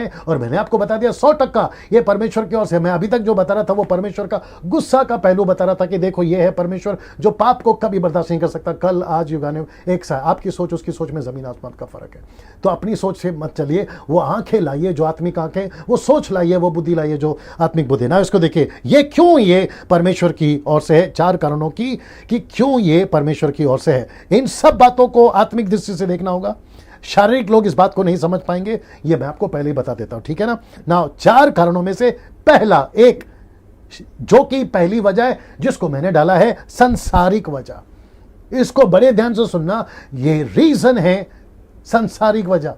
है, और मैंने आपको बता दिया 100% ये परमेश्वर की ओर से। मैं अभी तक जो बता रहा था वो परमेश्वर का गुस्सा का पहलू बता रहा था कि देखो ये है परमेश्वर जो पाप को कभी बर्दाश्त नहीं कर सकता। कल आज युगाने एक सा, आपकी सोच उसकी सोच में जमीन आसमान का फर्क है। तो अपनी सोच से मत चलिए, वो आंखें लाइए जो आत्मिक आंखें, वो सोच लाइए, वो बुद्धि लाइए जो आत्मिक बुद्धि। ना इसको देखिए ये क्यों ये परमेश्वर की ओर से है, 4 कारणों की कि क्यों ये परमेश्वर की ओर से है। इन सब बातों को आत्मिक दृष्टि से देखना होगा। शारीरिक लोग इस बात को नहीं समझ पाएंगे, ये मैं आपको पहले ही बता देता हूं, ठीक है ना। 4 कारणों में से पहला एक, जो कि पहली वजह है जिसको मैंने डाला है सांसारिक वजह। इसको बड़े ध्यान से सुनना, ये रीजन है सांसारिक वजह,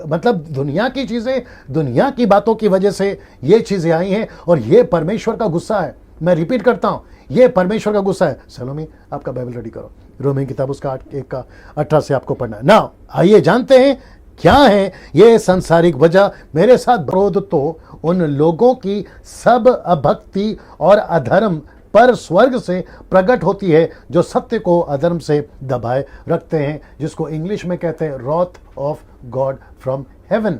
मतलब दुनिया की चीजें, दुनिया की बातों की वजह से ये चीजें आई हैं, और ये परमेश्वर का गुस्सा है। मैं रिपीट करता हूं, ये परमेश्वर का गुस्सा है। सलोमी आपका बाइबल रेडी करो, रोमी किताब उसका 8:1-18 से आपको पढ़ना है ना। आइए जानते हैं क्या है ये सांसारिक वजह। मेरे साथ विरोध तो उन लोगों की सब अभक्ति और अधर्म पर स्वर्ग से प्रकट होती है जो सत्य को अधर्म से दबाए रखते हैं, जिसको इंग्लिश में कहते हैं wrath of God from heaven.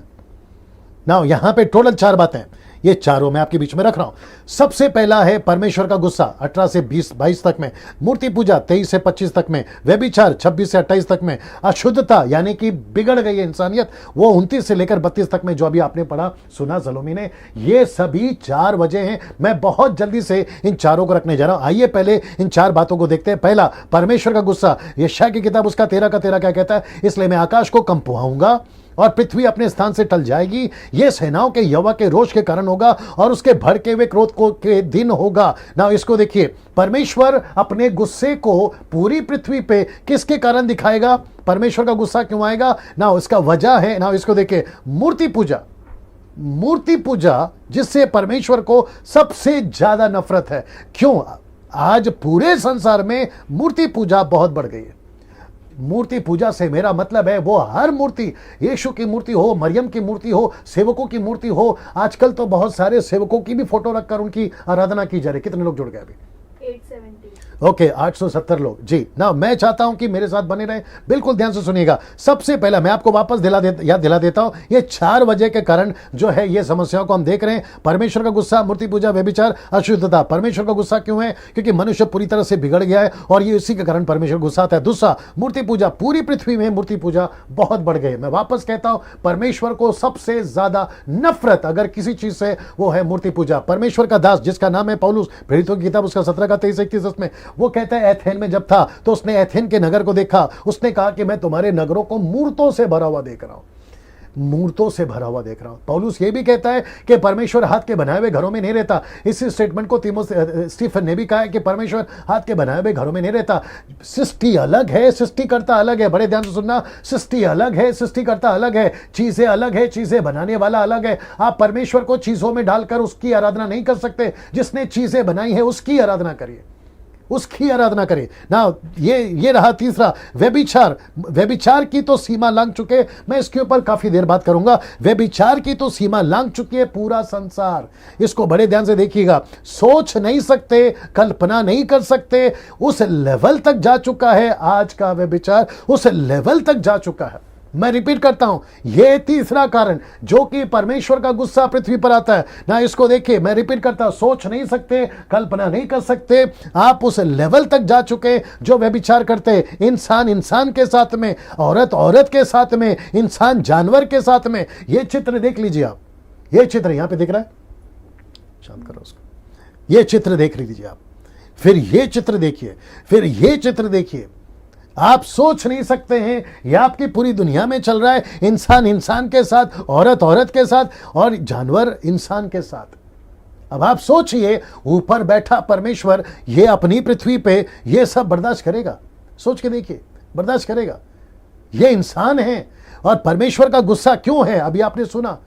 Now यहां पे टोटल 4 बातें, ये चारों मैं आपके बीच में रख रहा हूं। सबसे पहला है परमेश्वर का गुस्सा 18 से 22 तक में, मूर्ति पूजा 23 से 25 तक में, व्यभिचार 26 से 28 तक में, अशुद्धता यानी कि बिगड़ गई है इंसानियत वो 29 से लेकर 32 तक में, जो अभी आपने पढ़ा सुना सलोमी ने। ये सभी 4 वजह हैं। मैं बहुत जल्दी से इन चारों को रखने जा रहा हूं। आइए पहले इन 4 बातों को देखते हैं। पहला, परमेश्वर का गुस्सा। यशायाह की किताब उसका 13 क्या कहता है, इसलिए मैं आकाश को कंपवाऊंगा और पृथ्वी अपने स्थान से टल जाएगी। यह सेनाओं के यहोवा के रोष के कारण होगा और उसके भड़के हुए क्रोध को के दिन होगा। ना इसको देखिए, परमेश्वर अपने गुस्से को पूरी पृथ्वी पे किसके कारण दिखाएगा, परमेश्वर का गुस्सा क्यों आएगा ना, इसका वजह है ना। इसको देखिए, मूर्ति पूजा। मूर्ति पूजा जिससे परमेश्वर को सबसे ज्यादा नफरत है। क्यों? आज पूरे संसार में मूर्ति पूजा बहुत बढ़ गई है। मूर्ति पूजा से मेरा मतलब है वो हर मूर्ति, यीशु की मूर्ति हो, मरियम की मूर्ति हो, सेवकों की मूर्ति हो। आजकल तो बहुत सारे सेवकों की भी फोटो रखकर उनकी आराधना की जा रही। कितने लोग जुड़ गए अभी? 870। ओके 870 लोग जी ना। मैं चाहता हूं कि मेरे साथ बने रहें, बिल्कुल ध्यान से सुनिएगा। सबसे पहला मैं आपको वापस याद दिला देता हूं, ये 4 वजह के कारण जो है ये समस्याओं को हम देख रहे हैं। परमेश्वर का गुस्सा, मूर्ति पूजा, व्यभिचार, अशुद्धता। परमेश्वर का गुस्सा क्यों है? क्योंकि मनुष्य पूरी तरह से बिगड़ गया है और ये इसी के कारण परमेश्वर गुस्सा आता है। दूसरा, मूर्ति पूजा। पूरी पृथ्वी में मूर्ति पूजा बहुत बढ़ गई। मैं वापस कहता हूं, परमेश्वर को सबसे ज्यादा नफरत अगर किसी चीज से वो है मूर्ति पूजा। परमेश्वर का दास जिसका नाम है पौलुस, प्रेरितों की किताब उसका 17-23-31 में वो कहता है एथेन में जब था तो उसने एथेन के नगर को देखा, उसने कहा कि मैं तुम्हारे नगरों को मूर्तों से भरा हुआ देख रहा हूं, मूर्तों से भरा हुआ देख रहा हूं। पौलुस ये भी कहता है कि परमेश्वर हाथ के बनाए हुए घरों में नहीं रहता। इस स्टेटमेंट को स्टीफन ने भी कहा है कि परमेश्वर हाथ के बनाए हुए घरों में नहीं रहता। सृष्टि अलग है, सृष्टिकर्ता अलग है। बड़े ध्यान से सुनना, सृष्टि अलग है, सृष्टिकर्ता अलग है, चीजें अलग है, चीजें बनाने वाला अलग है। आप परमेश्वर को चीजों में डालकर उसकी आराधना नहीं कर सकते। जिसने चीजें बनाई है उसकी आराधना करिए, उसकी आराधना करें ना। ये रहा तीसरा, व्यभिचार। व्यभिचार की तो सीमा लांघ चुके, मैं इसके ऊपर काफी देर बात करूंगा। व्यभिचार की तो सीमा लांघ चुकी है पूरा संसार। इसको बड़े ध्यान से देखिएगा। सोच नहीं सकते, कल्पना नहीं कर सकते, उस लेवल तक जा चुका है आज का व्यभिचार, उस लेवल तक जा चुका है। मैं रिपीट करता हूं, यह तीसरा कारण जो कि परमेश्वर का गुस्सा पृथ्वी पर आता है ना। इसको देखिए, मैं रिपीट करता हूं, सोच नहीं सकते, कल्पना नहीं कर सकते। आप उस लेवल तक जा चुके जो व्यभिचार करते। इंसान इंसान के साथ में, औरत औरत के साथ में, इंसान जानवर के साथ में। यह चित्र देख लीजिए आप, यह चित्र यहां पे दिख रहा है, शांत करो उसको। यह चित्र देख लीजिए आप, फिर यह चित्र देखिए, फिर यह चित्र देखिए। आप सोच नहीं सकते हैं, यह आपकी पूरी दुनिया में चल रहा है। इंसान इंसान के साथ, औरत औरत के साथ और जानवर इंसान के साथ। अब आप सोचिए, ऊपर बैठा परमेश्वर ये अपनी पृथ्वी पे ये सब बर्दाश्त करेगा? सोच के देखिए, बर्दाश्त करेगा? ये इंसान है और परमेश्वर का गुस्सा क्यों है? अभी आपने सुना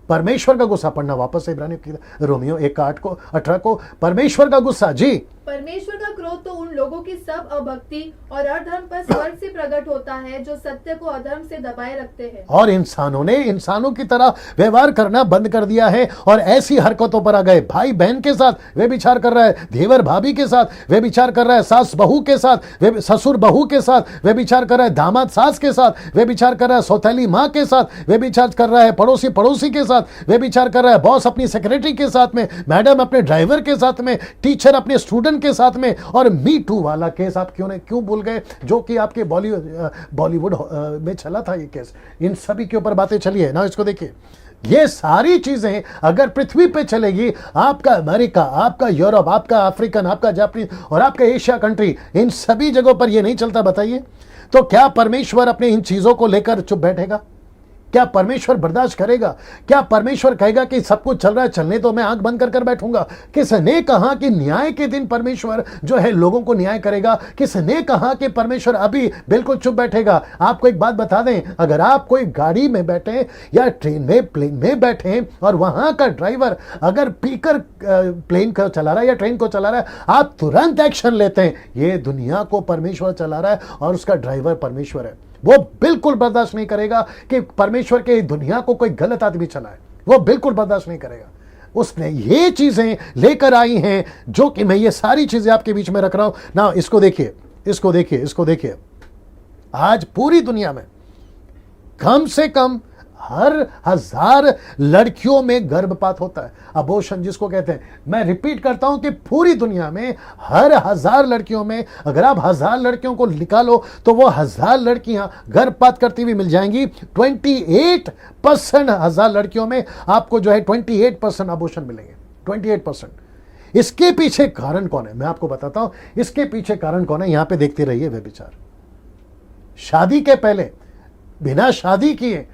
परमेश्वर का गुस्सा। पढ़ना वापस से इब्रानियों की रोमियो 1:8-18 को। परमेश्वर का गुस्सा जी, परमेश्वर का क्रोध तो उन लोगों की सब अभक्ति और अधर्म पर स्वर्ग से प्रकट होता है जो सत्य को अधर्म से दबाए रखते हैं। और इंसानों ने इंसानों की तरह व्यवहार करना बंद कर दिया है और ऐसी हरकतों पर आ गए। भाई बहन के साथ व्यभिचार कर रहा है, देवर भाभी के साथ व्यभिचार कर रहा है, सास बहू के साथ, ससुर बहू के साथ व्यभिचार कर रहा है, दामाद सास के साथ व्यभिचार कर रहा है, सौतेली माँ के साथ व्यभिचार कर रहा है, पड़ोसी पड़ोसी के साथ व्यभिचार कर रहा है, बॉस अपनी सेक्रेटरी के साथ में, मैडम अपने ड्राइवर के साथ में, टीचर अपने स्टूडेंट के साथ में। और मी टू वाला केस आप क्यों भूल गए, जो कि आपके बॉलीवुड में चला था ये केस। इन सभी के ऊपर बातें चली है ना, इसको देखिए। ये सारी चीजें अगर पृथ्वी पे चलेगी, आपका अमेरिका, आपका यूरोप, आपका अफ्रीकन, आपका जापानीज और आपका एशिया कंट्री, इन सभी जगहों पर ये नहीं चलता, बताइए तो क्या परमेश्वर अपने इन चीजों को लेकर चुप बैठेगा? क्या परमेश्वर बर्दाश्त करेगा? क्या परमेश्वर कहेगा कि सब कुछ चल रहा है, चलने तो मैं आंख बंद कर बैठूंगा? किसने कहा कि न्याय के दिन परमेश्वर जो है लोगों को न्याय करेगा? किसने कहा कि परमेश्वर अभी बिल्कुल चुप बैठेगा? आपको एक बात बता दें, अगर आप कोई गाड़ी में बैठे या ट्रेन में, प्लेन में बैठे और वहां का ड्राइवर अगर पीकर प्लेन को चला रहा है या ट्रेन को चला रहा है, आप तुरंत एक्शन लेते हैं। ये दुनिया को परमेश्वर चला रहा है और उसका ड्राइवर परमेश्वर है। वो बिल्कुल बर्दाश्त नहीं करेगा कि परमेश्वर के दुनिया को कोई गलत आदमी चलाए, वो बिल्कुल बर्दाश्त नहीं करेगा। उसने ये चीजें लेकर आई हैं, जो कि मैं ये सारी चीजें आपके बीच में रख रहा हूं ना। इसको देखिए, इसको देखिए, इसको देखिए। आज पूरी दुनिया में कम से कम हर 1000 लड़कियों में गर्भपात होता है, अबॉर्शन जिसको कहते हैं। मैं रिपीट करता हूं कि पूरी दुनिया में हर 1000 लड़कियों में, अगर आप 1000 लड़कियों को निकालो तो वो 1000 लड़कियां गर्भपात करती हुई मिल जाएंगी। 28% 1000 लड़कियों में आपको जो है 28% अबॉर्शन मिलेंगे, 28%। इसके पीछे कारण कौन है मैं आपको बताता हूं। इसके पीछे कारण कौन है, यहां पे देखते रहिए। व्यभिचार, शादी के पहले बिना शादी किए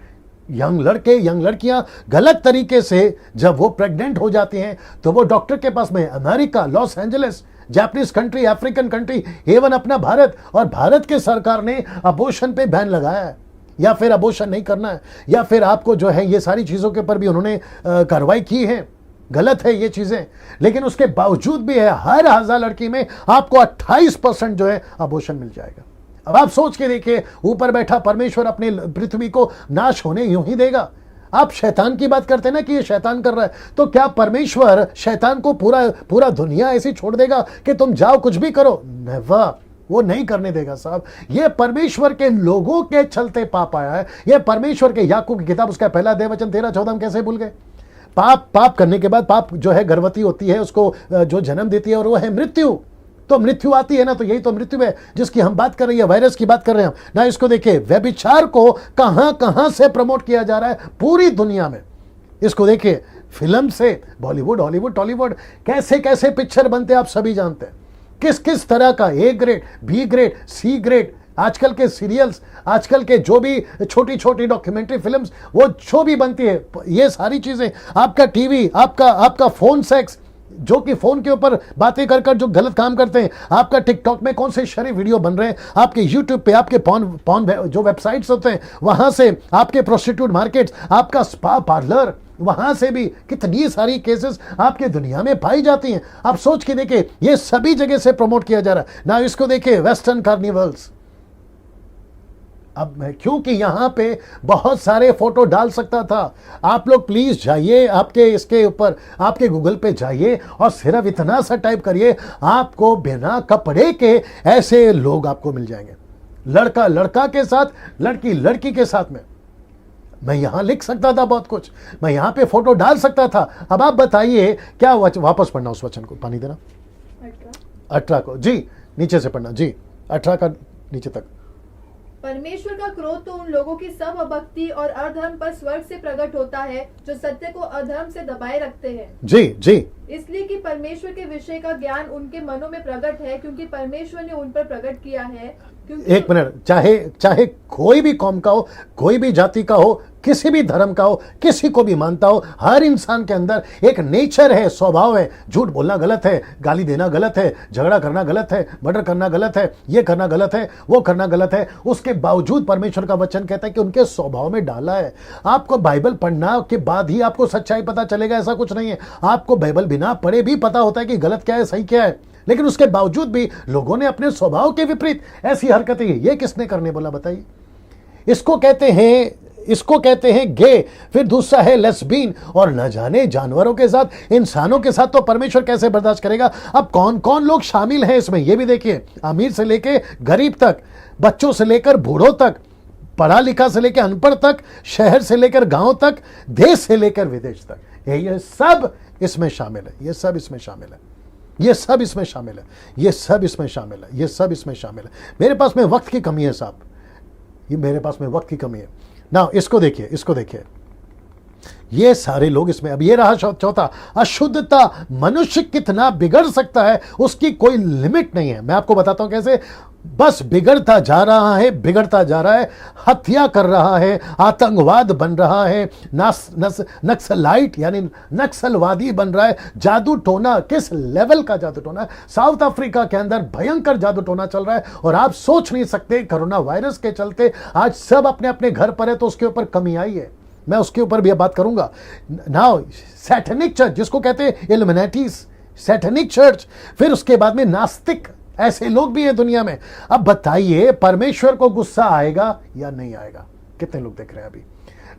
यंग लड़के, यंग लड़कियां गलत तरीके से जब वो प्रेग्नेंट हो जाती हैं तो वो डॉक्टर के पास में, America, Los Angeles, Japanese country, African country, एवं अपना भारत, और भारत के सरकार ने अबॉर्शन पे बैन लगाया है, या फिर अबॉर्शन नहीं करना है, या फिर आपको जो है ये सारी चीजों के ऊपर भी उन्होंने कार्रवाई की है। गलत है ये चीजें, लेकिन उसके बावजूद भी है हर 1000 लड़की में आपको 28% जो है अबॉर्शन मिल जाएगा। अब आप सोच के देखिए, ऊपर बैठा परमेश्वर अपने पृथ्वी को नाश होने यूं ही देगा? आप शैतान की बात करते हैं ना कि ये शैतान कर रहा है, तो क्या परमेश्वर शैतान को पूरा दुनिया ऐसी छोड़ देगा कि तुम जाओ कुछ भी करो? नेवर, वो नहीं करने देगा साहब। ये परमेश्वर के लोगों के चलते पाप आया है। ये परमेश्वर के, याकूब की किताब उसका पहला अध्याय वचन 13-14 हम कैसे भूल गए? पाप करने के बाद पाप जो है गर्भवती होती है, उसको जो जन्म देती है, और वो है मृत्यु। तो मृत्यु आती है ना, तो यही तो मृत्यु है जिसकी हम बात कर रहे हैं, वायरस की बात कर रहे हैं हम ना। इसको देखिए, व्यभिचार को कहां कहां से प्रमोट किया जा रहा है पूरी दुनिया में। इसको देखिए, फिल्म से बॉलीवुड, हॉलीवुड, टॉलीवुड, कैसे कैसे पिक्चर बनते हैं आप सभी जानते हैं। किस किस तरह का A grade, B grade, C grade, आजकल के सीरियल्स, आजकल के जो भी छोटी छोटी डॉक्यूमेंट्री फिल्म्स, वो जो भी बनती है, ये सारी चीजें, आपका टीवी, आपका फोन सेक्स, जो कि फोन के ऊपर बातें कर जो गलत काम करते हैं, आपका टिकटॉक में कौन से शरीफ वीडियो बन रहे हैं, आपके यूट्यूब पे आपके पॉन जो वेबसाइट्स होते हैं वहां से, आपके प्रोस्टिट्यूट मार्केट्स, आपका स्पा पार्लर, वहां से भी कितनी सारी केसेस आपके दुनिया में पाई जाती हैं। आप सोच के देखिए, ये सभी जगह से प्रमोट किया जा रहा है ना। इसको देखिए, वेस्टर्न कार्निवल्स। अब क्योंकि यहां पे बहुत सारे फोटो डाल सकता था, आप लोग प्लीज जाइए, आपके इसके ऊपर, आपके गूगल पे जाइए और सिर्फ इतना सा टाइप करिए, आपको बिना कपड़े के ऐसे लोग आपको मिल जाएंगे। लड़का लड़का के साथ, लड़की लड़की के साथ में। मैं यहां लिख सकता था बहुत कुछ, मैं यहां पे फोटो डाल सकता था। अब आप बताइए, क्या वापस पढ़ना उस वचन को, पानी देना, 18 को जी, नीचे से पढ़ना जी, 18 का नीचे तक। परमेश्वर का क्रोध तो उन लोगों की सब अभक्ति और अधर्म पर स्वर्ग से प्रकट होता है जो सत्य को अधर्म से दबाए रखते हैं। जी जी, इसलिए कि परमेश्वर के विषय का ज्ञान उनके मनों में प्रकट है, क्योंकि परमेश्वर ने उन पर प्रकट किया है। एक मिनट, चाहे कोई भी कौम का हो, कोई भी जाति का हो, किसी भी धर्म का हो, किसी को भी मानता हो, हर इंसान के अंदर एक नेचर है, स्वभाव है। झूठ बोलना गलत है, गाली देना गलत है, झगड़ा करना गलत है, मर्डर करना गलत है, ये करना गलत है, वो करना गलत है। उसके बावजूद परमेश्वर का वचन कहता है कि उनके स्वभाव में डाला है। आपको बाइबल पढ़ना के बाद ही आपको सच्चाई पता चलेगा, ऐसा कुछ नहीं है। आपको बाइबल बिना पढ़े भी पता होता है कि गलत क्या है, सही क्या है। लेकिन उसके बावजूद भी लोगों ने अपने स्वभाव के विपरीत ऐसी हरकतें, ये किसने करने बोला बताइए। इसको कहते हैं गे, फिर दूसरा है लेस्बीन, और न जाने जानवरों के साथ, इंसानों के साथ तो परमेश्वर कैसे बर्दाश्त करेगा। अब कौन कौन लोग शामिल हैं इसमें, ये भी देखिए। अमीर से लेके गरीब तक, बच्चों से लेकर बूढ़ों तक, पढ़ा लिखा से लेकर अनपढ़ तक, शहर से लेकर गांव तक, देश से लेकर विदेश तक, ये सब इसमें शामिल है। ये सब इसमें शामिल है। ये सब इसमें शामिल है। ये सब इसमें शामिल है। ये सब इसमें शामिल है। मेरे पास में वक्त की कमी है साहब, ये मेरे पास में वक्त की कमी है ना। इसको देखिए, इसको देखिए, ये सारे लोग इसमें। अब ये रहा चौथा, अशुद्धता। मनुष्य कितना बिगड़ सकता है उसकी कोई लिमिट नहीं है। मैं आपको बताता हूं कैसे। बस बिगड़ता जा रहा है, बिगड़ता जा रहा है, हत्या कर रहा है, आतंकवाद बन रहा है, नक्सलाइट यानी नक्सलवादी बन रहा है, जादू टोना, किस लेवल का जादू टोना है। साउथ अफ्रीका के अंदर भयंकर जादू टोना चल रहा है, और आप सोच नहीं सकते कोरोना वायरस के चलते आज सब अपने अपने घर पर है, तो उसके ऊपर कमी आई है। मैं उसके ऊपर भी बात करूंगा। नाउ सैटेनिक चर्च, जिसको कहते हैं इल्यूमिनेटीज, सैटेनिक चर्च, फिर उसके बाद में नास्तिक, ऐसे लोग भी हैं दुनिया में। अब बताइए परमेश्वर को गुस्सा आएगा या नहीं आएगा? कितने लोग देख रहे हैं अभी?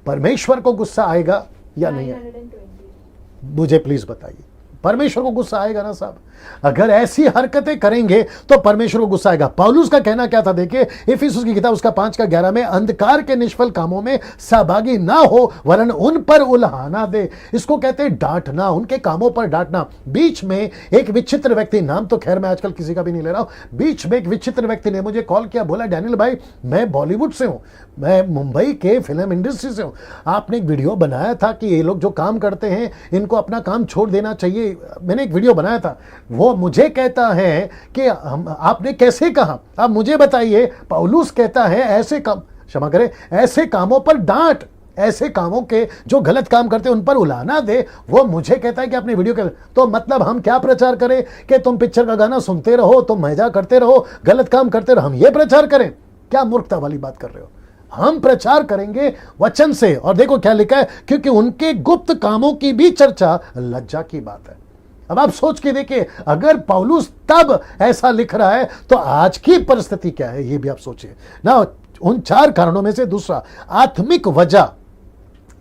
परमेश्वर को गुस्सा आएगा या नहीं आएगा? 920। मुझे प्लीज बताइए, परमेश्वर को गुस्सा आएगा ना साहब? अगर ऐसी हरकतें करेंगे तो परमेश्वर को गुस्सा आएगा। पौलुस का कहना क्या था देखिए, इफिसुस की किताब उसका 5:11 में, अंधकार के निष्फल कामों में सहभागी ना हो, वरन उन पर उल्हाना दे। इसको कहते हैं डांटना, उनके कामों पर डांटना। बीच में एक विचित्र व्यक्ति, नाम तो खैर मैं आजकल किसी का भी नहीं ले रहा हूं, बीच में एक विचित्र व्यक्ति ने मुझे कॉल किया, बोला डैनियल भाई मैं बॉलीवुड से हूं, मैं मुंबई के फिल्म इंडस्ट्री से हूं, आपने एक वीडियो बनाया था कि ये लोग जो काम करते हैं इनको अपना काम छोड़ देना चाहिए। मैंने एक वीडियो बनाया था, वो मुझे कहता है कि आपने कैसे कहा, आप मुझे बताइए। पौलुस कहता है ऐसे काम, क्षमा करें, ऐसे कामों पर डांट, ऐसे कामों के जो गलत काम करते हैं उन पर उलाना दे। वो मुझे कहता है कि आपने वीडियो कर, तो मतलब हम क्या प्रचार करें कि तुम पिक्चर का गाना सुनते रहो, तुम मजा करते रहो, गलत काम करते रहो, हम ये प्रचार करें? क्या मूर्खता वाली बात कर रहे हो? हम प्रचार करेंगे वचन से। और देखो क्या लिखा है, क्योंकि उनके गुप्त कामों की भी चर्चा लज्जा की बात है। अब आप सोच के देखिए, अगर पौलुस तब ऐसा लिख रहा है तो आज की परिस्थिति क्या है, ये भी आप सोचिए ना। उन 4 कारणों में से दूसरा आत्मिक वजह,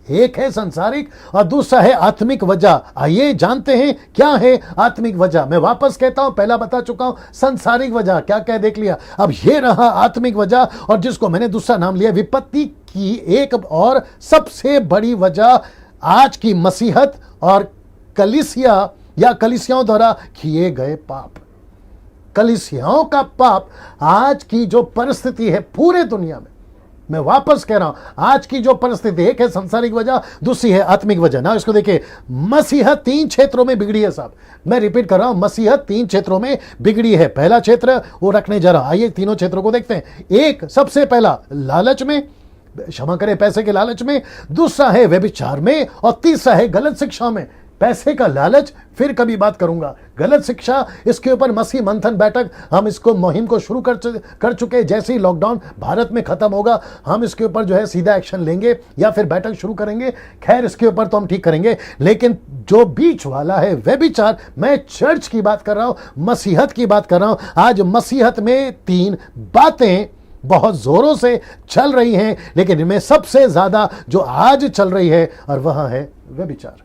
एक है संसारिक और दूसरा है आत्मिक वजह। आइए जानते हैं क्या है आत्मिक वजह। मैं वापस कहता हूं, पहला बता चुका हूं, संसारिक वजह क्या क्या देख लिया। अब ये रहा आत्मिक वजह, और जिसको मैंने दूसरा नाम लिया विपत्ति की एक और सबसे बड़ी वजह, आज की मसीहत और कलीसिया या कलीसियाओं द्वारा किए गए पाप। कलीसियाओं का पाप आज की जो परिस्थिति है पूरे दुनिया में, मैं वापस कह रहा हूं, आज की जो परिस्थिति, एक है संसारिक वजह, दूसरी है आत्मिक वजह। ना इसको देखिए, मसीहत 3 क्षेत्रों में बिगड़ी है साहब। मैं रिपीट कर रहा हूं, मसीहत 3 क्षेत्रों में बिगड़ी है। पहला क्षेत्र वो रखने जा रहा हूं, आइए तीनों क्षेत्रों को देखते हैं। एक, सबसे पहला लालच में, क्षमा करें पैसे के लालच में, दूसरा है व्यभिचार में, और तीसरा है गलत शिक्षा में। पैसे का लालच, फिर कभी बात करूंगा। गलत शिक्षा, इसके ऊपर मसीह मंथन बैठक, हम इसको मुहिम को शुरू कर चुके। जैसे ही लॉकडाउन भारत में खत्म होगा, हम इसके ऊपर जो है सीधा एक्शन लेंगे या फिर बैठक शुरू करेंगे। खैर इसके ऊपर तो हम ठीक करेंगे, लेकिन जो बीच वाला है व्यभिचार, मैं चर्च की बात कर रहा हूं, मसीहत की बात कर रहा हूं। आज मसीहत में 3 बातें बहुत जोरों से चल रही हैं, लेकिन इनमें सबसे ज्यादा जो आज चल रही है, और वह है व्यभिचार।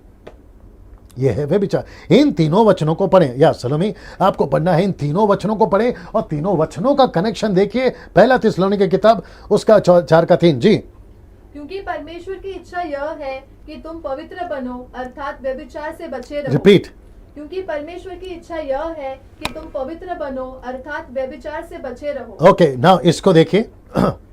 यह है व्यभिचार। इन तीनों वचनों को पढ़ें, या सलोमी आपको पढ़ना है, इन तीनों वचनों को पढ़ें और तीनों वचनों का कनेक्शन देखिए। पहला थिस्सलुनीके की किताब उसका 4:3 जी। क्योंकि परमेश्वर की इच्छा यह है कि तुम पवित्र बनो, अर्थात व्यभिचार से बचे रहो। रिपीट। क्योंकि परमेश्वर की इच्छा यह है कि तुम पवित्र बनो, अर्थात व्यभिचार से बचे रहो। ओके, नाउ इसको देखिए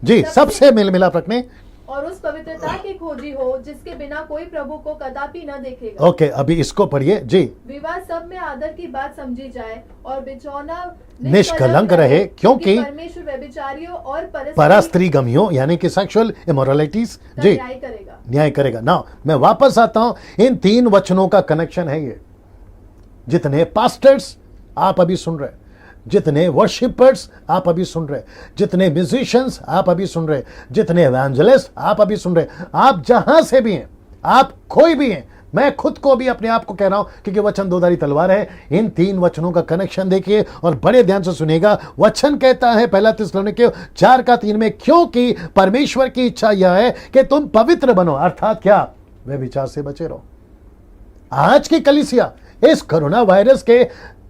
जी, सबसे मेल मिलाप रखने और उस पवित्रता की खोजी हो जिसके बिना कोई प्रभु को कदापि न देखेगा। ओके, अभी इसको पढ़िए जी। विवाह सब में आदर की बात समझी जाए और बिछौना निष्कलंक रहे, क्योंकि परमेश्वर व्यभिचारियों और परस्त्रीगमियों यानी कि सेक्सुअल इमोरलिटीज जी न्याय करेगा। ना मैं वापस आता हूं, इन 3 वचनों का कनेक्शन है ये। जितने पास्टर्स आप अभी सुन रहे, जितने वर्शिपर्स आप अभी सुन रहे, जितने म्यूजिशियंस आप अभी सुन रहे, जितने एवेंजलिस्ट आप अभी सुन रहे, आप जहां से भी हैं, आप कोई भी हैं, मैं खुद को भी अपने आप को कह रहा हूं, क्योंकि वचन दोधारी तलवार है। इन 3 वचनों का कनेक्शन देखिए और बड़े ध्यान से सुनिएगा। वचन कहता है पहला थिस्सलुनीके 4:3 में, क्योंकि परमेश्वर की इच्छा यह है कि तुम पवित्र बनो, अर्थात क्या, वे विचार से बचे रहो। आज की कलीसिया इस कोरोना वायरस के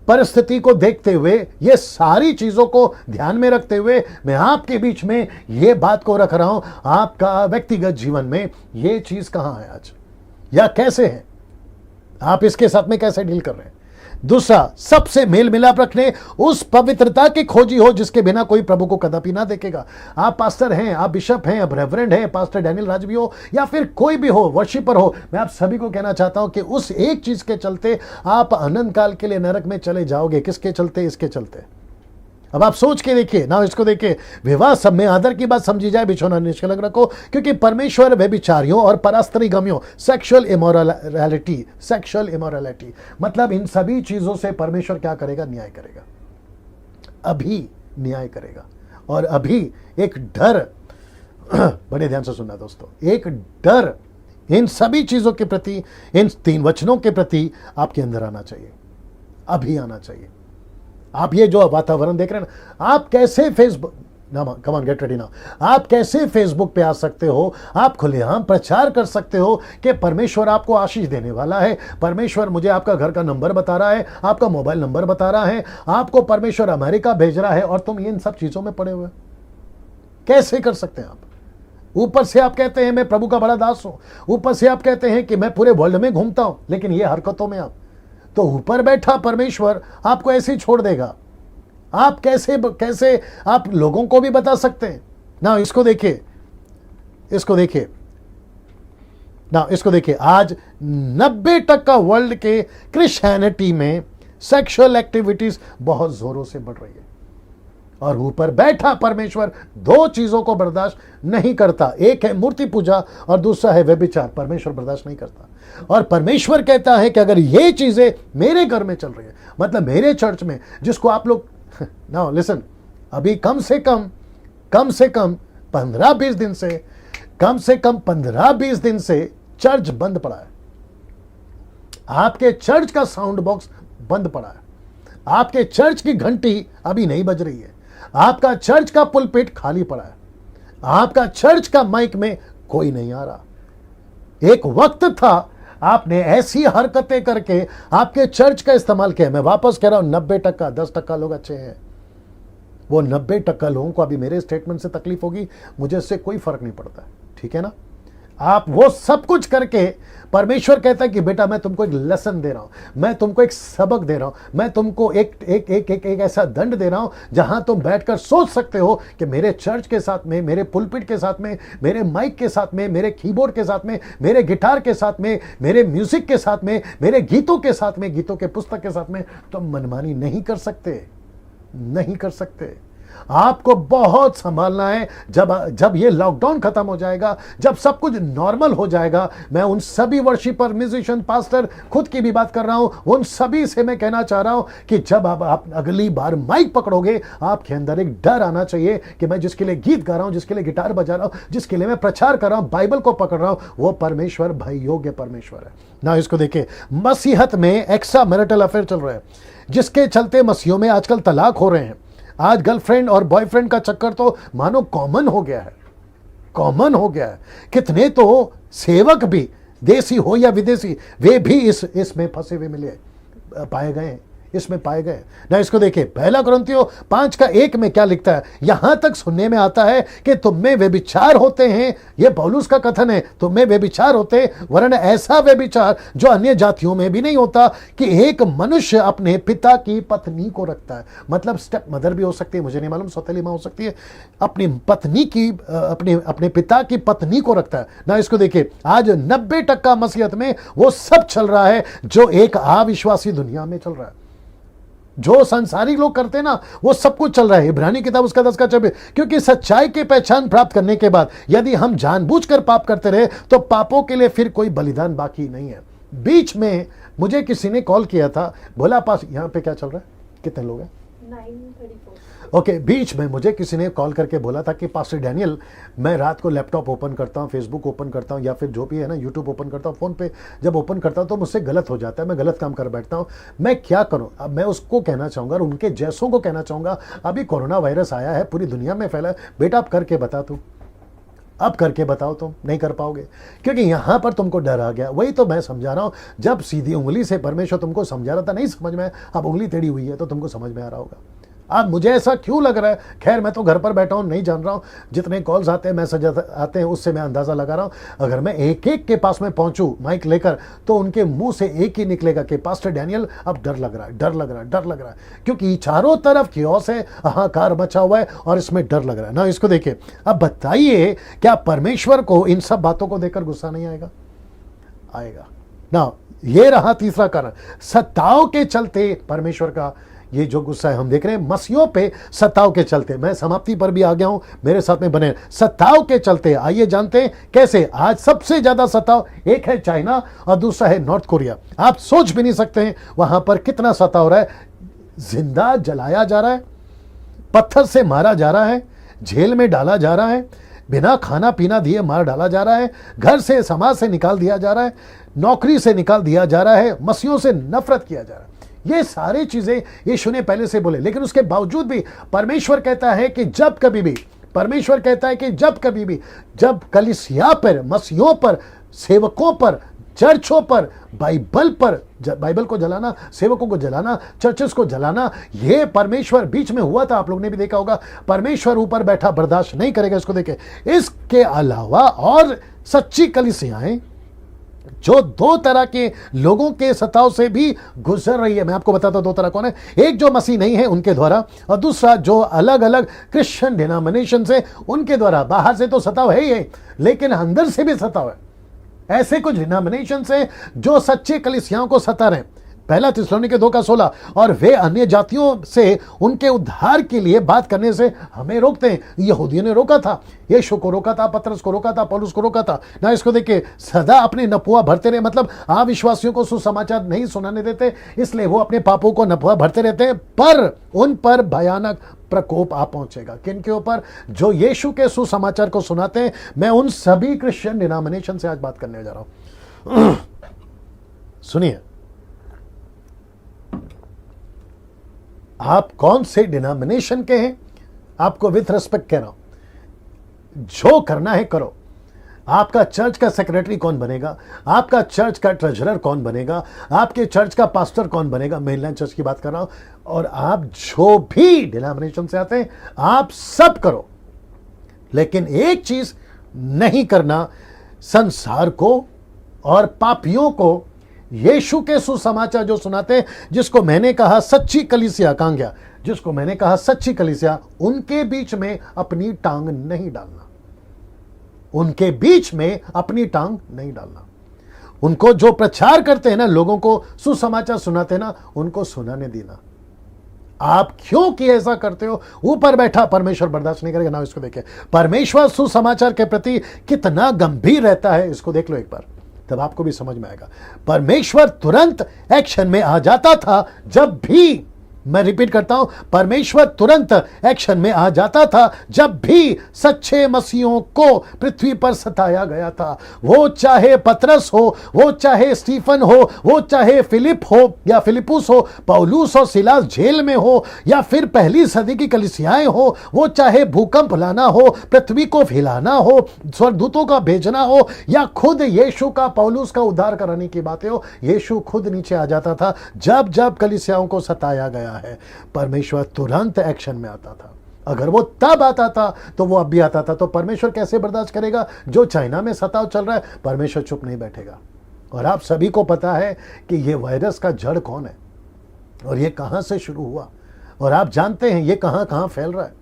परिस्थिति को देखते हुए, ये सारी चीजों को ध्यान में रखते हुए मैं आपके बीच में ये बात को रख रहा हूं। आपका व्यक्तिगत जीवन में ये चीज कहां है आज, या कैसे है, आप इसके साथ में कैसे डील कर रहे हैं। दूसरा, सबसे मेल मिलाप रखने उस पवित्रता की खोजी हो जिसके बिना कोई प्रभु को कदापि ना देखेगा। आप पास्टर हैं, आप बिशप हैं, आप रेवरेंड हैं, पास्टर डैनियल राज भी हो, या फिर कोई भी हो, वर्शिपर हो, मैं आप सभी को कहना चाहता हूं कि उस एक चीज के चलते आप अनंत काल के लिए नरक में चले जाओगे। किसके चलते? इसके चलते। अब आप सोच के देखिए ना, इसको देखिए। विवाह सब में आदर की बात समझी जाए, बिछौना निष्कलंक रखो, क्योंकि परमेश्वर व्यभिचारियों और परास्त्रीगमियों, सेक्सुअल इमोरलिटी, मतलब इन सभी चीजों से परमेश्वर क्या करेगा? न्याय करेगा। अभी न्याय करेगा। और अभी एक डर, बड़े ध्यान से सुनना दोस्तों, एक डर इन सभी चीजों के प्रति, इन 3 वचनों के प्रति आपके अंदर आना चाहिए, अभी आना चाहिए। आप ये जो वातावरण देख रहे हैं ना, आप कैसे Facebook, come on get ready now, आप कैसे फेसबुक पे आ सकते हो, आप खुलेआम प्रचार कर सकते हो कि परमेश्वर आपको आशीष देने वाला है, परमेश्वर मुझे आपका घर का नंबर बता रहा है, आपका मोबाइल नंबर बता रहा है, आपको परमेश्वर अमेरिका भेज रहा है, और तुम इन सब चीजों में पड़े हुए कैसे कर सकते हैं आप? ऊपर से आप कहते हैं मैं प्रभु का बड़ा दास हूं, ऊपर से आप कहते हैं कि मैं पूरे वर्ल्ड में घूमता हूं, लेकिन ये हरकतों में आप, तो ऊपर बैठा परमेश्वर आपको ऐसे ही छोड़ देगा? आप कैसे आप लोगों को भी बता सकते हैं ना? इसको देखिए, इसको देखिए ना, इसको देखिए। आज 90% वर्ल्ड के क्रिश्चियनिटी में सेक्सुअल एक्टिविटीज बहुत जोरों से बढ़ रही है, और ऊपर बैठा परमेश्वर 2 चीजों को बर्दाश्त नहीं करता। एक है मूर्ति पूजा और दूसरा है व्यभिचार। परमेश्वर बर्दाश्त नहीं करता, और परमेश्वर कहता है कि अगर ये चीजें मेरे घर में चल रही है, मतलब मेरे चर्च में, जिसको आप लोग नाउ लिसन, अभी कम से कम 15-20 दिन से, कम से कम 15-20 दिन से चर्च बंद पड़ा है। आपके चर्च का साउंड बॉक्स बंद पड़ा है, आपके चर्च की घंटी अभी नहीं बज रही है, आपका चर्च का पुलपिट खाली पड़ा है, आपका चर्च का माइक में कोई नहीं आ रहा। एक वक्त था आपने ऐसी हरकतें करके आपके चर्च का इस्तेमाल किया। मैं वापस कह रहा हूं, 90%, 10% लोग अच्छे हैं। वो 90% लोगों को अभी मेरे स्टेटमेंट से तकलीफ होगी, मुझे इससे कोई फर्क नहीं पड़ता, ठीक है ना? आप वो सब कुछ करके, परमेश्वर कहता है कि बेटा मैं तुमको एक लेसन दे रहा हूं, मैं तुमको एक सबक दे रहा हूं, मैं तुमको एक ऐसा दंड दे रहा हूं जहां तुम बैठकर सोच सकते हो कि मेरे चर्च के साथ में, मेरे पुलपिट के साथ में, मेरे माइक के साथ में, मेरे कीबोर्ड के साथ में, मेरे गिटार के साथ में, मेरे म्यूजिक के साथ में, मेरे गीतों के साथ में, गीतों के पुस्तक के साथ में तुम मनमानी नहीं कर सकते, नहीं कर सकते। आपको बहुत संभालना है। जब ये लॉकडाउन खत्म हो जाएगा, जब सब कुछ नॉर्मल हो जाएगा, मैं उन सभी वर्शिपर, म्यूजिशियन, पास्टर, खुद की भी बात कर रहा हूं, उन सभी से मैं कहना चाह रहा हूं कि जब आप अगली बार माइक पकड़ोगे, आपके अंदर एक डर आना चाहिए कि मैं जिसके लिए गीत गा रहा हूं, जिसके लिए गिटार बजा रहा हूं, जिसके लिए मैं प्रचार कर रहा हूं, बाइबल को पकड़ रहा हूं, वो परमेश्वर भाई योग्य परमेश्वर है ना। इसको देखिए, मसीहत में एक्स्ट्रा मैरिटल अफेयर चल रहा है, जिसके चलते मसीहों में आजकल तलाक हो रहे हैं। आज गर्लफ्रेंड और बॉयफ्रेंड का चक्कर तो मानो कॉमन हो गया है, कॉमन हो गया है। कितने तो सेवक भी, देसी हो या विदेशी, वे भी इसमें फंसे हुए मिले, पाए गए, इसमें पाए गए ना। इसको देखिए, पहला कुरिन्थियों 5:1 में क्या लिखता है? यहां तक सुनने में आता है कि तुम में व्यभिचार होते हैं, यह पौलुस का कथन है, तुम में व्यभिचार होते, वरन ऐसा व्यभिचार जो अन्य जातियों में भी नहीं होता, कि एक मनुष्य अपने पिता की पत्नी को रखता है। मतलब स्टेप मदर भी हो सकती है, मुझे नहीं मालूम, सौतेली मां हो सकती है, अपनी पत्नी की, अपने पिता की पत्नी को रखता है ना। इसको देखिए, आज 90% मसीहत में वो सब चल रहा है जो एक अविश्वासी दुनिया में चल रहा है, जो संसारिक लोग करते हैं ना, वो सब कुछ चल रहा है। इब्रानी किताब उसका 10:26, क्योंकि सच्चाई की पहचान प्राप्त करने के बाद यदि हम जानबूझकर पाप करते रहे तो पापों के लिए फिर कोई बलिदान बाकी नहीं है। बीच में मुझे किसी ने कॉल किया था, बोला पास यहाँ पे क्या चल रहा है, कितने लोग हैं? 9:34। ओके, बीच में मुझे किसी ने कॉल करके बोला था कि पास्टर डैनियल, मैं रात को लैपटॉप ओपन करता हूँ, फेसबुक ओपन करता हूँ, या फिर जो भी है ना यूट्यूब ओपन करता हूँ, फ़ोन पे जब ओपन करता हूँ तो मुझसे गलत हो जाता है, मैं गलत काम कर बैठता हूँ, मैं क्या करूँ। अब मैं उसको कहना चाहूँगा और उनके जैसों को कहना चाहूँगा, अभी कोरोना वायरस आया है, पूरी दुनिया में फैला है, बेटा आप करके बता तू, अब करके बताओ। तुम नहीं कर पाओगे क्योंकि यहां पर तुमको डर आ गया। वही तो मैं समझा रहा हूं, जब सीधी उंगली से परमेश्वर तुमको समझा रहा था, नहीं समझ में, अब उंगली टेढ़ी हुई है तो तुमको समझ में आ रहा होगा। अब मुझे ऐसा क्यों लग रहा है, खैर मैं तो घर पर बैठा हूं, नहीं जान रहा हूं, जितने कॉल्स आते हैं, मैसेज आते हैं, उससे मैं अंदाजा लगा रहा हूं। अगर मैं एक एक के पास में पहुंचूं माइक लेकर, तो उनके मुंह से एक ही निकलेगा कि पास्टर डैनियल अब डर लग रहा है, डर लग रहा है, डर लग रहा है, क्योंकि चारों तरफ कियोस है, हाहाकार मचा हुआ है और इसमें डर लग रहा है ना। इसको देखिए, अब बताइए क्या परमेश्वर को इन सब बातों को देखकर गुस्सा नहीं आएगा? आएगा ना। ये रहा तीसरा कारण, सत्ताओं के चलते परमेश्वर का ये जो गुस्सा है, हम देख रहे हैं मसीहों पे सत्ताओं के चलते। मैं समाप्ति पर भी आ गया हूं, मेरे साथ में बने। सत्ताओं के चलते आइए जानते हैं कैसे। आज सबसे ज्यादा सत्ताव, एक है चाइना और दूसरा है नॉर्थ कोरिया। आप सोच भी नहीं सकते हैं वहां पर कितना सत्ता हो रहा है। जिंदा जलाया जा रहा है, पत्थर से मारा जा रहा है, जेल में डाला जा रहा है, बिना खाना पीना दिए मार डाला जा रहा है, घर से समाज से निकाल दिया जा रहा है, नौकरी से निकाल दिया जा रहा है, मसीहों से नफरत किया जा रहा है। ये सारी चीजें यीशु ने पहले से बोले, लेकिन उसके बावजूद भी परमेश्वर कहता है कि जब कभी भी, परमेश्वर कहता है कि जब कभी भी, जब कलीसिया पर, मसीहों पर, सेवकों पर, चर्चों पर, बाइबल पर, बाइबल को जलाना, सेवकों को जलाना, चर्चेस को जलाना, ये परमेश्वर बीच में हुआ था, आप लोग ने भी देखा होगा। परमेश्वर ऊपर बैठा बर्दाश्त नहीं करेगा। इसको देखें। इसके अलावा और सच्ची कलीसियाएं जो दो तरह के लोगों के सताव से भी गुजर रही है। मैं आपको बताता हूं दो तरह कौन है। एक जो मसीह नहीं है उनके द्वारा, और दूसरा जो अलग अलग क्रिश्चियन डिनोमिनेशन से उनके द्वारा। बाहर से तो सताव है ही है, लेकिन अंदर से भी सताव है। ऐसे कुछ डिनोमिनेशन से जो सच्चे कलीसियाओं को सता रहे हैं। पहला थिस्सलुनीके 2:16, और वे अन्य जातियों से उनके उद्धार के लिए बात करने से हमें रोकते हैं। यहूदियों ने रोका था, यीशु को रोका था, पतरस को रोका था, पौलुस को रोका था ना। इसको देखिए, सदा अपने नपुआ भरते रहे, मतलब अविश्वासियों को सुसमाचार नहीं सुनाने देते, इसलिए वो अपने पापों को नपुआ भरते रहते हैं। पर उन पर भयानक प्रकोप आ पहुंचेगा। किन के ऊपर? जो यीशु के सुसमाचार को सुनाते हैं। मैं उन सभी क्रिश्चियन डिनोमिनेशन से आज बात करने जा रहा हूं। सुनिए, आप कौन से डिनोमिनेशन के हैं, आपको विथ रिस्पेक्ट कह रहा हूं। जो करना है करो। आपका चर्च का सेक्रेटरी कौन बनेगा, आपका चर्च का ट्रेजरर कौन बनेगा, आपके चर्च का पास्टर कौन बनेगा, मेनलैंड चर्च की बात कर रहा हूं। और आप जो भी डिनोमिनेशन से आते हैं, आप सब करो, लेकिन एक चीज नहीं करना, संसार को और पापियों को यीशु के सुसमाचार जो सुनाते हैं, जिसको मैंने कहा सच्ची कलीसिया, कांग्या, जिसको मैंने कहा सच्ची कलीसिया, उनके बीच में अपनी टांग नहीं डालना। उनके बीच में अपनी टांग नहीं डालना। उनको जो प्रचार करते हैं ना, लोगों को सुसमाचार सुनाते हैं ना, उनको सुनाने देना। आप क्यों कि ऐसा करते हो? ऊपर बैठा परमेश्वर बर्दाश्त नहीं करेगा ना। इसको देखें, परमेश्वर सुसमाचार के प्रति कितना गंभीर रहता है, इसको देख लो एक बार, तब आपको भी समझ में आएगा। परमेश्वर तुरंत एक्शन में आ जाता था जब भी, मैं रिपीट करता हूं, परमेश्वर तुरंत एक्शन में आ जाता था जब भी सच्चे मसीहों को पृथ्वी पर सताया गया था। वो चाहे पतरस हो, वो चाहे स्टीफन हो, वो चाहे फिलिप हो या फिलिपुस हो, पौलुस और सिलास जेल में हो, या फिर पहली सदी की कलीसियाएं हो, वो चाहे भूकंप लाना हो, पृथ्वी को फैलाना हो, स्वर्गदूतों का भेजना हो, या खुद यीशु का, पौलुस का उद्धार कराने की बातें हो, यीशु खुद नीचे आ जाता था जब जब कलीसियाओं को सताया गया है। परमेश्वर तुरंत एक्शन में आता था। अगर वो तब आता था तो वो अब भी आता था। तो परमेश्वर कैसे बर्दाश्त करेगा? जो चाइना में सताव चल रहा है, परमेश्वर चुप नहीं बैठेगा। और आप सभी को पता है कि ये वायरस का जड़ कौन है और ये कहां से शुरू हुआ, और आप जानते हैं ये कहां कहां फैल रहा है।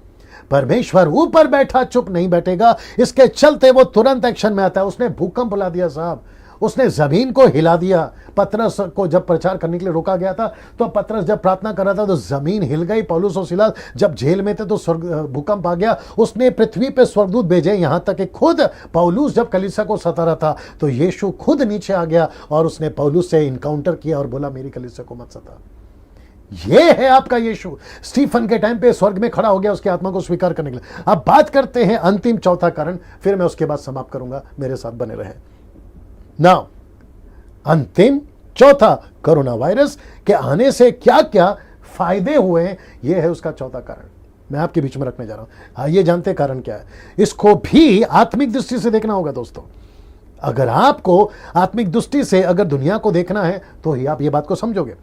परमेश्वर ऊपर बैठा चुप नहीं बैठेगा, इसके चलते वो तुरंत एक्शन में आता है। उसने भूकंप ला दिया साहब, उसने जमीन को हिला दिया। पतरस को जब प्रचार करने के लिए रोका गया था, तो पतरस जब प्रार्थना कर रहा था तो जमीन हिल गई। पौलुस और सिलास जब जेल में थे तो भूकंप आ गया। उसने पृथ्वी पे स्वर्गदूत भेजे, यहां तक कि खुद पौलुस जब कलीसिया को सता रहा था तो यीशु खुद नीचे आ गया और उसने पौलुस से इनकाउंटर किया और बोला मेरी कलीसिया को मत सता। ये है आपका यीशु। स्टीफन के टाइम पे स्वर्ग में खड़ा हो गया उसकी आत्मा को स्वीकार करने के लिए। अब बात करते हैं अंतिम चौथा कारण, फिर मैं उसके बाद समाप्त करूंगा, मेरे साथ बने रहे। नाउ अंतिम चौथा, कोरोना वायरस के आने से क्या क्या फायदे हुए हैं, यह है उसका चौथा कारण, मैं आपके बीच में रखने जा रहा हूं। आइए जानते हैं कारण क्या है। इसको भी आत्मिक दृष्टि से देखना होगा दोस्तों। अगर आपको आत्मिक दृष्टि से अगर दुनिया को देखना है तो ही आप ये बात को समझोगे।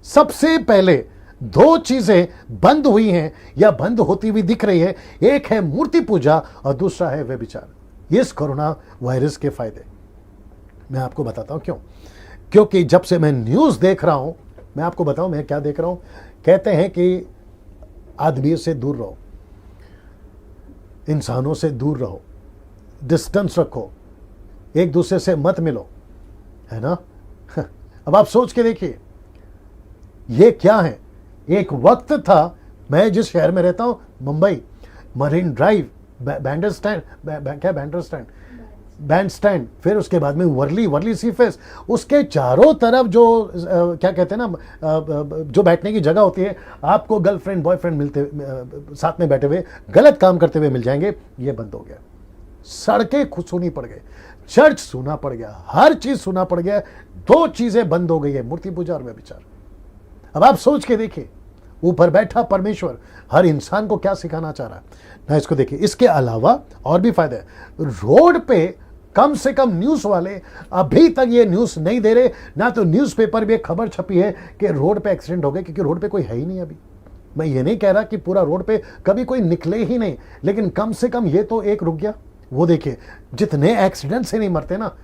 सबसे पहले दो चीजें बंद हुई हैं या बंद होती हुई दिख रही है, एक है मूर्ति पूजा और दूसरा है व्यभिचार। इस कोरोना वायरस के फायदे मैं आपको बताता हूं क्यों। क्योंकि जब से मैं न्यूज देख रहा हूं, मैं आपको बताऊं मैं क्या देख रहा हूं। कहते हैं कि आदमी से दूर रहो, इंसानों से दूर रहो, डिस्टेंस रखो, एक दूसरे से मत मिलो, है ना। अब आप सोच के देखिए ये क्या है। एक वक्त था, मैं जिस शहर में रहता हूं Mumbai, marine drive, band stand, फिर उसके बाद में वर्ली सी फेस, उसके चारों तरफ जो क्या कहते हैं ना, जो बैठने की जगह होती है, आपको गर्लफ्रेंड बॉयफ्रेंड मिलते साथ में बैठे हुए गलत काम करते हुए मिल जाएंगे, ये बंद हो गया। सड़कें सुनी पड़ गई, चर्च सुना पड़ गया, हर चीज सुना पड़ गया। दो चीजें बंद हो गई है, मूर्ति पूजा और व्यभिचार। अब आप सोच के देखिए, ऊपर बैठा परमेश्वर हर इंसान को क्या सिखाना चाह रहा है ना, इसको देखिए। इसके अलावा और भी फायदे हैं। रोड पे कम से कम न्यूज वाले अभी तक ये न्यूज नहीं दे रहे ना, तो न्यूज़पेपर में खबर छपी है कि रोड पे एक्सीडेंट हो गए, क्योंकि रोड पे कोई है ही नहीं अभी। मैं ये नहीं कह रहा कि पूरा रोड पे कभी कोई निकले ही नहीं, लेकिन कम से कम ये तो एक रुक गया। वो देखिए, जितने एक्सीडेंट से नहीं मरते ना,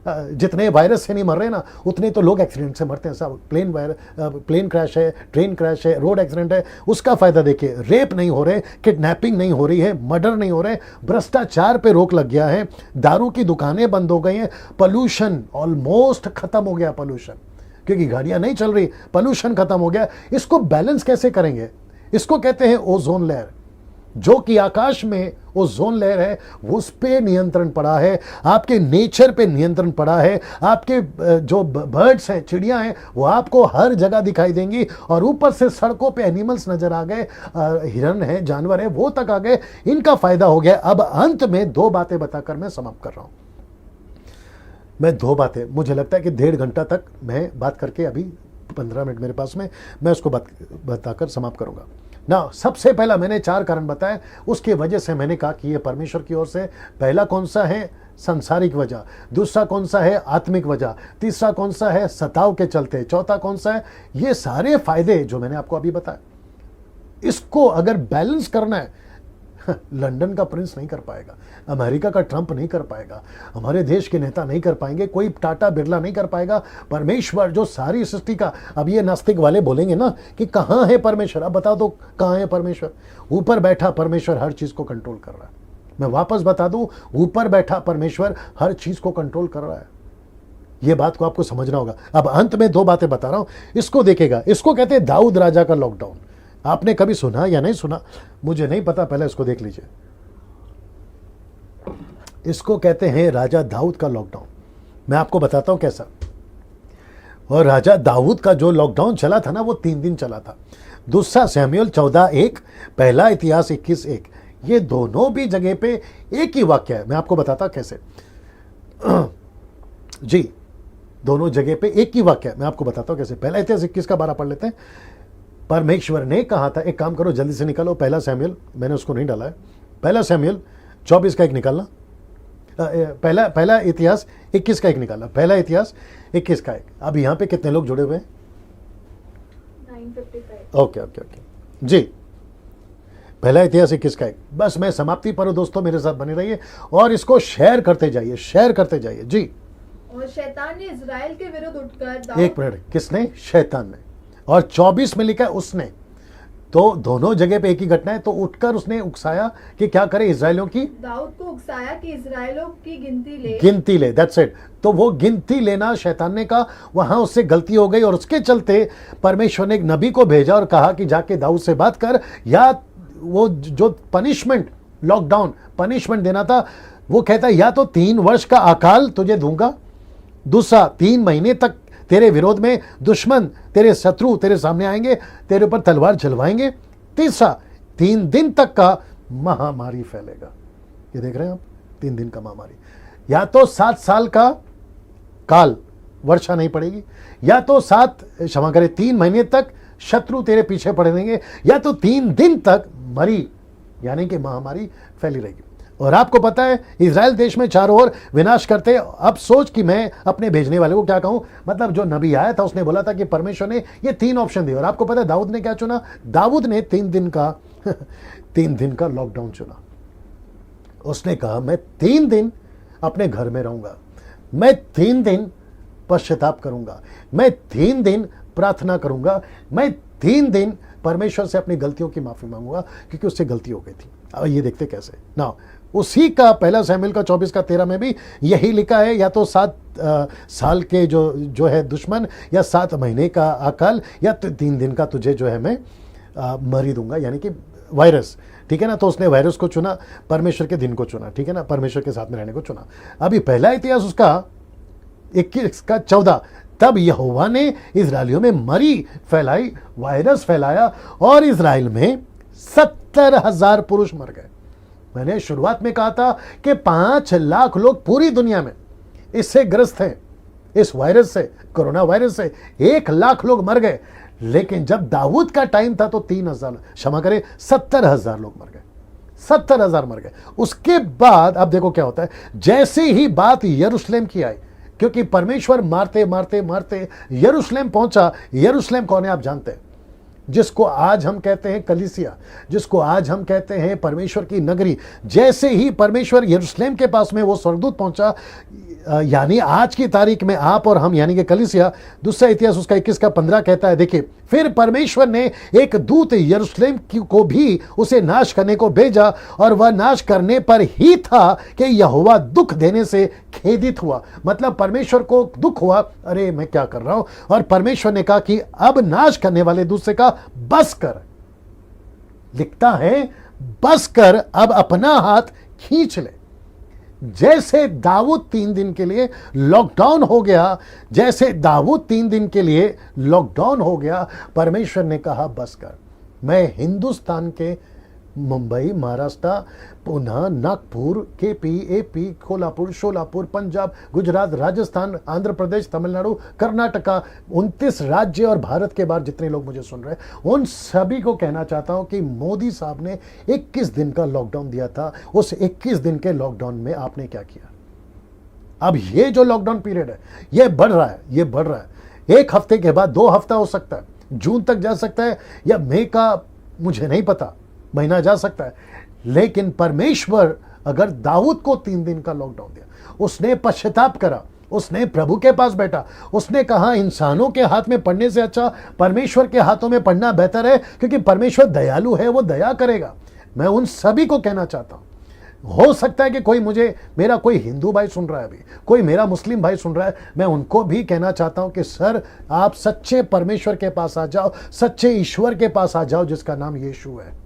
जितने वायरस से नहीं मर रहे ना, उतने तो लोग एक्सीडेंट से मरते हैं सब। प्लेन क्रैश है, ट्रेन क्रैश है, रोड एक्सीडेंट है, उसका फायदा देखिए। रेप नहीं हो रहे, किडनैपिंग नहीं हो रही है, मर्डर नहीं हो रहे, भ्रष्टाचार पे रोक लग गया है, दारू की दुकानें बंद हो गई हैं, पोल्यूशन ऑलमोस्ट खत्म हो गया। पोल्यूशन क्योंकि गाड़ियां नहीं चल रही, पोल्यूशन खत्म हो गया। इसको बैलेंस कैसे करेंगे? इसको कहते हैं ओजोन लेयर, जो कि आकाश में ओजोन लेयर है, उस पे नियंत्रण पड़ा है, आपके नेचर पे नियंत्रण पड़ा है। आपके जो बर्ड्स हैं, चिड़ियां हैं, वो आपको हर जगह दिखाई देंगी। और ऊपर से सड़कों पे एनिमल्स नजर आ गए, हिरन है, जानवर है, वो तक आ गए। इनका फायदा हो गया। अब अंत में दो बातें बताकर मैं समाप्त कर रहा हूं। मैं दो बातें, मुझे लगता है कि 1.5 घंटा तक मैं बात करके, अभी 15 मिनट मेरे पास में, मैं उसको बताकर समाप्त करूंगा ना। सबसे पहला मैंने 4 कारण बताए, उसकी वजह से मैंने कहा कि ये परमेश्वर की ओर से। पहला कौन सा है? सांसारिक वजह। दूसरा कौन सा है? आत्मिक वजह। तीसरा कौन सा है? सताव के चलते। चौथा कौन सा है? ये सारे फायदे जो मैंने आपको अभी बताए, इसको अगर बैलेंस करना है, लंदन का प्रिंस नहीं कर पाएगा, अमेरिका का ट्रंप नहीं कर पाएगा, हमारे देश के नेता नहीं कर पाएंगे, कोई टाटा बिरला नहीं कर पाएगा। परमेश्वर जो सारी सृष्टि का, अब ये नास्तिक वाले बोलेंगे ना कि कहाँ है परमेश्वर, अब बता दो कहाँ है परमेश्वर? ऊपर बैठा परमेश्वर हर चीज को कंट्रोल कर रहा है। मैं वापस बता दूं, ऊपर बैठा परमेश्वर हर चीज को कंट्रोल कर रहा है। ये बात को आपको समझना होगा। अब अंत में 2 बातें बता रहा हूं, इसको देखेगा। इसको कहते हैं दाऊद राजा का लॉकडाउन। आपने कभी सुना या नहीं सुना मुझे नहीं पता, पहले इसको देख लीजिए। इसको कहते हैं राजा दाऊद का लॉकडाउन। मैं आपको बताता हूं कैसा। और राजा दाऊद का जो लॉकडाउन चला था ना, वो 3 दिन चला था। दूसरा शमूएल 14:1, पहला इतिहास 21:1, ये दोनों भी जगह पे एक ही वाक्य है। मैं आपको बताता कैसे। जी, दोनों जगह पे एक ही वाक्य है, मैं आपको बताता हूं कैसे। पहला इतिहास 21 का 12 पढ़ लेते हैं। परमेश्वर ने कहा था, एक काम करो जल्दी से निकालो पहला शमूएल, मैंने उसको नहीं डाला है। पहला शमूएल 24 का 1 निकालना, पहला इतिहास 21 का 1 निकालना, पहला इतिहास 21 का 1। अब यहाँ पे कितने लोग जुड़े हुए हैं? 955। ओके जी, पहला इतिहास 21 का 1। बस मैं समाप्ति पर हूं दोस्तों, मेरे साथ बने रहिए और इसको शेयर करते जाइए, शेयर करते जाइए जी। और शैतान ने इजराइल के विरुद्ध उठकर, 1 मिनट, किसने? शैतान ने। और 24 में लिखा है उसने, तो दोनों जगह पे एक ही घटना है। तो उठकर उसने उकसाया कि क्या करे इजराइलियों की, दाऊद को उकसाया कि इजराइलों की गिनती ले। That's it. तो वो गिनती लेना शैतान ने कहा, वहां उससे गलती हो गई और उसके चलते परमेश्वर ने एक नबी को भेजा और कहा कि जाके दाऊद से बात कर, या वो जो पनिशमेंट, लॉकडाउन पनिशमेंट देना था, वो कहता है या तो 3 वर्ष का अकाल तुझे दूंगा, दूसरा 3 महीने तक तेरे विरोध में दुश्मन, तेरे शत्रु तेरे सामने आएंगे, तेरे ऊपर तलवार चलवाएंगे। तीसरा, 3 दिन तक का महामारी फैलेगा। ये देख रहे हैं आप, 3 दिन का महामारी। या तो 7 साल का काल, वर्षा नहीं पड़ेगी, या तो 3 महीने तक शत्रु तेरे पीछे पड़े रहेंगे, या तो 3 दिन तक मरी यानी कि महामारी फैली रहेगी। और आपको पता है इजराइल देश में चारों ओर विनाश करते। अब सोच कि मैं अपने भेजने वाले को क्या कहूं, मतलब जो नबी आया था उसने बोला था कि परमेश्वर ने ये 3 ऑप्शन दिए। और आपको पता है दाऊद ने क्या चुना? दाऊद ने 3 दिन का 3 दिन का लॉकडाउन चुना। उसने कहा मैं 3 दिन अपने घर में रहूंगा, मैं 3 दिन पश्चाताप करूंगा, मैं 3 दिन प्रार्थना करूंगा, मैं 3 दिन परमेश्वर से अपनी गलतियों की माफी मांगूंगा क्योंकि उससे गलती हो गई थी। अब ये देखते कैसे ना, उसी का 1 शमूएल का 24:13 में भी यही लिखा है, या तो 7 साल के जो है दुश्मन, या 7 महीने का अकाल, या 3 दिन का तुझे जो है मैं मरी दूंगा, यानी कि वायरस। ठीक है ना, तो उसने वायरस को चुना, परमेश्वर के दिन को चुना। ठीक है ना, परमेश्वर के साथ में रहने को चुना। अभी पहला इतिहास उसका 21:14, तब यहोवा ने इजराइलियों में मरी फैलाई, वायरस फैलाया, और इजराइल में 70,000 पुरुष मर गए। मैंने शुरुआत में कहा था कि 5 लाख लोग पूरी दुनिया में इससे ग्रस्त हैं, इस वायरस से, कोरोना वायरस से 1 लाख लोग मर गए। लेकिन जब दाऊद का टाइम था तो 70,000 लोग मर गए, 70,000 मर गए। उसके बाद अब देखो क्या होता है, जैसे ही बात यरूशलेम की आई, क्योंकि परमेश्वर मारते मारते मारते यरूशलेम पहुंचा। यरूशलेम कौन है आप जानते हैं? जिसको आज हम कहते हैं कलीसिया, जिसको आज हम कहते हैं परमेश्वर की नगरी। जैसे ही परमेश्वर यरूशलेम के पास में वो स्वर्गदूत पहुंचा, यानी आज की तारीख में आप और हम यानी कि कलीसिया, दूसरा इतिहास उसका 21:15 कहता है, देखिए, फिर परमेश्वर ने एक दूत यरूशलेम को भी उसे नाश करने को भेजा, और वह नाश करने पर ही था कि यहोवा दुख देने से खेदित हुआ। मतलब परमेश्वर को दुख हुआ, अरे मैं क्या कर रहा हूं, और परमेश्वर ने कहा कि अब नाश करने वाले दूत से कहा बस कर। लिखता है बस कर, अब अपना हाथ खींच ले। जैसे दाऊद 3 दिन के लिए लॉकडाउन हो गया, जैसे दाऊद 3 दिन के लिए लॉकडाउन हो गया, परमेश्वर ने कहा बस कर। मैं हिंदुस्तान के मुंबई, महाराष्ट्र, पुणे, नागपुर, केपी, एपी, कोल्हापुर, शोलापुर, पंजाब, गुजरात, राजस्थान, आंध्र प्रदेश, तमिलनाडु, कर्नाटका, 29 राज्य और भारत के बाहर जितने लोग मुझे सुन रहे हैं, उन सभी को कहना चाहता हूं कि मोदी साहब ने 21 दिन का लॉकडाउन दिया था। उस 21 दिन के लॉकडाउन में आपने क्या किया? अब ये जो लॉकडाउन पीरियड है, ये बढ़ रहा है, ये बढ़ रहा है। 1 हफ्ते के बाद 2 हफ्ता हो सकता है, जून तक जा सकता है, या मई का मुझे नहीं पता, महीना जा सकता है। लेकिन परमेश्वर अगर दाऊद को 3 दिन का लॉकडाउन दिया, उसने पश्चाताप करा, उसने प्रभु के पास बैठा, उसने कहा इंसानों के हाथ में पढ़ने से अच्छा परमेश्वर के हाथों में पढ़ना बेहतर है, क्योंकि परमेश्वर दयालु है, वो दया करेगा। मैं उन सभी को कहना चाहता हूं, हो सकता है कि मेरा कोई हिंदू भाई सुन रहा है, अभी कोई मेरा मुस्लिम भाई सुन रहा है, मैं उनको भी कहना चाहता हूं कि सर, आप सच्चे परमेश्वर के पास आ जाओ, सच्चे ईश्वर के पास आ जाओ, जिसका नाम यीशु है।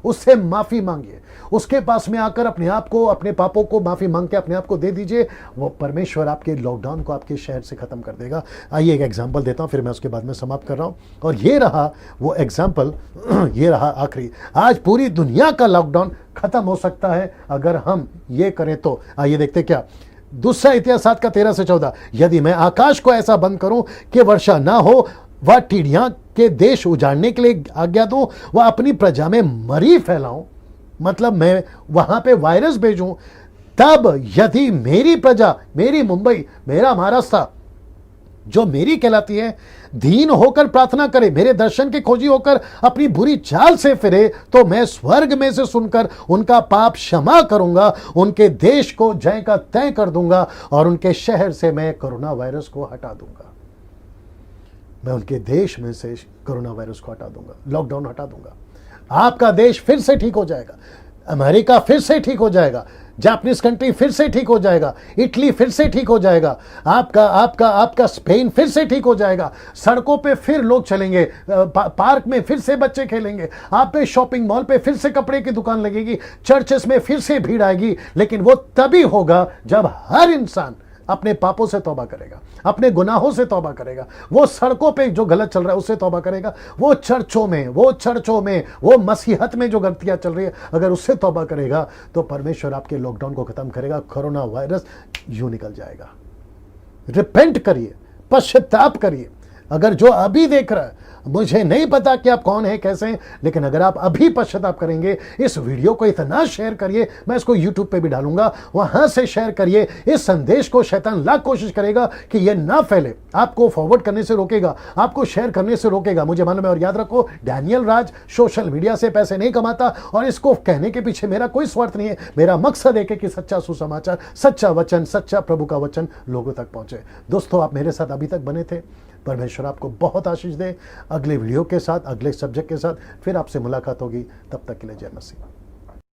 उससे माफी मांगिए, उसके पास में आकर अपने आप को, अपने पापों को माफी मांग के अपने आप को दे दीजिए। वो परमेश्वर आपके लॉकडाउन को आपके शहर से खत्म कर देगा। आइए एक एग्जांपल देता हूं, फिर मैं उसके बाद में समाप्त कर रहा हूं। और ये रहा वो एग्जांपल, ये रहा आखिरी। आज पूरी दुनिया का लॉकडाउन खत्म हो सकता है अगर हम ये करें तो। आइए देखते क्या, दूसरा इतिहास 7:13-14, यदि मैं आकाश को ऐसा बंद करूं कि वर्षा ना हो, वह टिड्डियां के देश उजाड़ने के लिए आज्ञा दूं, वह अपनी प्रजा में मरी फैलाऊं, मतलब मैं वहां पे वायरस भेजूं, तब यदि मेरी प्रजा, मेरी मुंबई, मेरा महाराष्ट्र, जो मेरी कहलाती है, दीन होकर प्रार्थना करे, मेरे दर्शन के खोजी होकर अपनी बुरी चाल से फिरे, तो मैं स्वर्ग में से सुनकर उनका पाप क्षमा करूंगा, उनके देश को जय का तय कर दूंगा, और उनके शहर से मैं कोरोना वायरस को हटा दूंगा। मैं उनके देश में से कोरोना वायरस को हटा दूंगा, लॉकडाउन हटा दूंगा। आपका देश फिर से ठीक हो जाएगा, अमेरिका फिर से ठीक हो जाएगा, जापानीज कंट्री फिर से ठीक हो जाएगा, इटली फिर से ठीक हो जाएगा, आपका स्पेन फिर से ठीक हो जाएगा। सड़कों पे फिर लोग चलेंगे, पार्क में फिर से बच्चे खेलेंगे, आप पे शॉपिंग मॉल पे फिर से कपड़े की दुकान लगेगी, चर्चेस में फिर से भीड़ आएगी। लेकिन वो तभी होगा जब हर इंसान अपने पापों से तौबा करेगा, अपने गुनाहों से तौबा करेगा, वो सड़कों पे जो गलत चल रहा है उससे तौबा करेगा, वो चर्चों में वो मसीहत में जो गलतियां चल रही है अगर उससे तौबा करेगा तो परमेश्वर आपके लॉकडाउन को खत्म करेगा, कोरोना वायरस यूं निकल जाएगा। रिपेंट करिए, पश्चाताप करिए। अगर जो अभी देख रहा है, मुझे नहीं पता कि आप कौन है कैसे हैं, लेकिन अगर आप अभी पश्चाताप करेंगे, इस वीडियो को इतना शेयर करिए, मैं इसको YouTube पे भी डालूंगा, वहां से शेयर करिए। इस संदेश को शैतान लाख कोशिश करेगा कि यह ना फैले, आपको फॉरवर्ड करने से रोकेगा, आपको शेयर करने से रोकेगा, मुझे मालूम है। और याद रखो, डैनियल राज सोशल मीडिया से पैसे नहीं कमाता और इसको कहने के पीछे मेरा कोई स्वार्थ नहीं है। मेरा मकसद है कि सच्चा सुसमाचार, सच्चा वचन, सच्चा प्रभु का वचन लोगों तक पहुंचे। दोस्तों, आप मेरे साथ अभी तक बने थे, परमेश्वर आपको बहुत आशीष दे। अगले वीडियो के साथ, अगले सब्जेक्ट के साथ फिर आपसे मुलाकात होगी। तब तक के लिए जय मसीह।